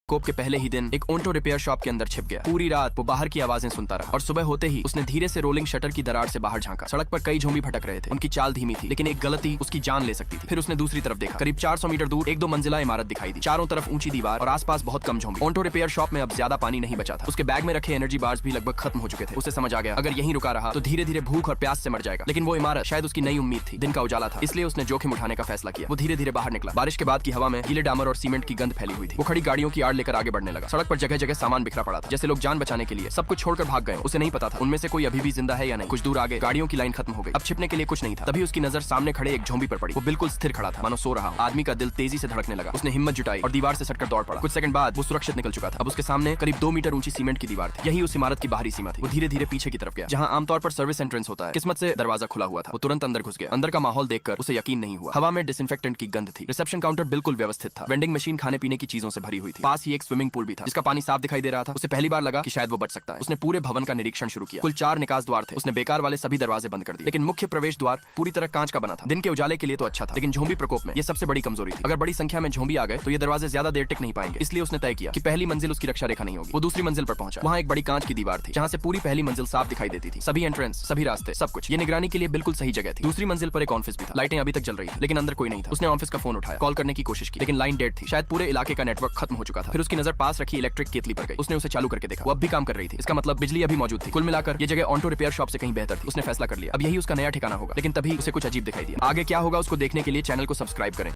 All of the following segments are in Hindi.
कोप के पहले ही दिन एक ऑटो रिपेयर शॉप के अंदर छिप गया। पूरी रात वो बाहर की आवाजें सुनता रहा और सुबह होते ही उसने धीरे से रोलिंग शटर की दरार से बाहर झांका। सड़क पर कई झोंबी भटक रहे थे। उनकी चाल धीमी थी, लेकिन एक गलती उसकी जान ले सकती थी। फिर उसने दूसरी तरफ देखा। करीब 400 मीटर दूर एक दो मंजिला इमारत दिखाई दी। चारों तरफ ऊंची दीवार और आसपास बहुत कम झोंबी। ऑटो रिपेयर शॉप में अब ज्यादा पानी नहीं बचा था। उसके बैग में रखे एनर्जी बार्स भी लगभग खत्म हो चुके थे। उसे समझ आ गया अगर यहीं रुका रहा तो धीरे धीरे भूख और प्यास से मर जाएगा। लेकिन वो इमारत शायद उसकी नई उम्मीद थी। दिन का उजाला था, इसलिए उसने जोखिम उठाने का फैसला किया। वो धीरे धीरे बाहर निकला। बारिश के बाद की हवा में गीले डामर और सीमेंट की गंध फैली हुई थी। वो खड़ी गाड़ियों की आड़ लेकर आगे बढ़ने लगा। सड़क पर जगह जगह सामान बिखरा पड़ा था, जैसे लोग जान बचाने के लिए सब कुछ छोड़कर भाग गए। उसे नहीं पता था उनमें से कोई अभी भी जिंदा है या नहीं। कुछ दूर आगे गाड़ियों की लाइन खत्म हो गई। अब छिपने के लिए कुछ नहीं था। तभी उसकी नजर सामने खड़े एक झोंबी पर पड़ी। वो बिल्कुल स्थिर खड़ा था, मानो सो रहा हो। आदमी का दिल तेजी से धड़कने लगा। उसने हिम्मत जुटाई और दीवार से सटकर दौड़ पड़ा। कुछ सेकंड बाद वो सुरक्षित निकल चुका था। अब उसके सामने करीब 2 मीटर ऊंची सीमेंट की दीवार थी। यही उस इमारत की बाहरी सीमा थी। वो धीरे धीरे पीछे की तरफ गया, जहां आमतौर पर सर्विस एंट्रेंस होता है। किस्मत से दरवाजा खुला हुआ था। वो तुरंत अंदर घुस गया। अंदर का माहौल देखकर उसे यकीन नहीं हुआ। हवा में डिसइंफेक्टेंट की गंध थी। रिसेप्शन काउंटर बिल्कुल व्यवस्थित था। वेंडिंग मशीन खाने पीने की चीजों से भरी हुई थी। पास ही एक स्विमिंग पूल भी था, जिसका पानी साफ दिखाई दे रहा था। उसे पहली बार लगा कि शायद वो बच सकता है। उसने पूरे भवन का निरीक्षण शुरू किया। कुल 4 निकास द्वार थे। उसने बेकार वाले सभी दरवाजे बंद कर दिए, लेकिन मुख्य प्रवेश द्वार पूरी तरह कांच का बना था। दिन के उजाले के लिए तो अच्छा था, लेकिन झोंबी प्रकोप में ये सबसे बड़ी कमजोरी थी। अगर बड़ी संख्या में झोंबी आ गए तो ये दरवाजे ज्यादा देर टिक नहीं पाएंगे। इसलिए उसने तय किया कि पहली मंजिल उसकी रक्षा रेखा नहीं होगी। वो दूसरी मंजिल पर पहुंचा। वहां एक बड़ी कांच की दीवार थी, जहां से पूरी पहली मंजिल साफ दिखाई देती थी। सभी एंट्रेंस, सभी रास्ते, सब कुछ। ये निगरानी के लिए बिल्कुल सही जगह थी। दूसरी मंजिल पर एक ऑफिस भी था। लाइटें अभी तक जल रही थी, लेकिन अंदर कोई नहीं था। उसने ऑफिस का फोन उठाया, कॉल करने की कोशिश की, लेकिन लाइन डेड थी। शायद पूरे इलाके का नेटवर्क खत्म हो चुका था। फिर उसकी नजर पास रखी इलेक्ट्रिक केतली पर गई। उसने उसे चालू करके देखा। वो अब भी काम कर रही थी। इसका मतलब बिजली अभी मौजूद थी। कुल मिलाकर ये जगह ऑटो रिपेयर शॉप से कहीं बेहतर थी। उसने फैसला कर लिया अब यही उसका नया ठिकाना होगा। लेकिन तभी उसे कुछ अजीब दिखाई दिया। आगे क्या होगा उसको देखने के लिए चैनल को सब्सक्राइब करें।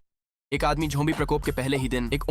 एक आदमी झोंबी प्रकोप के पहले ही दिन एक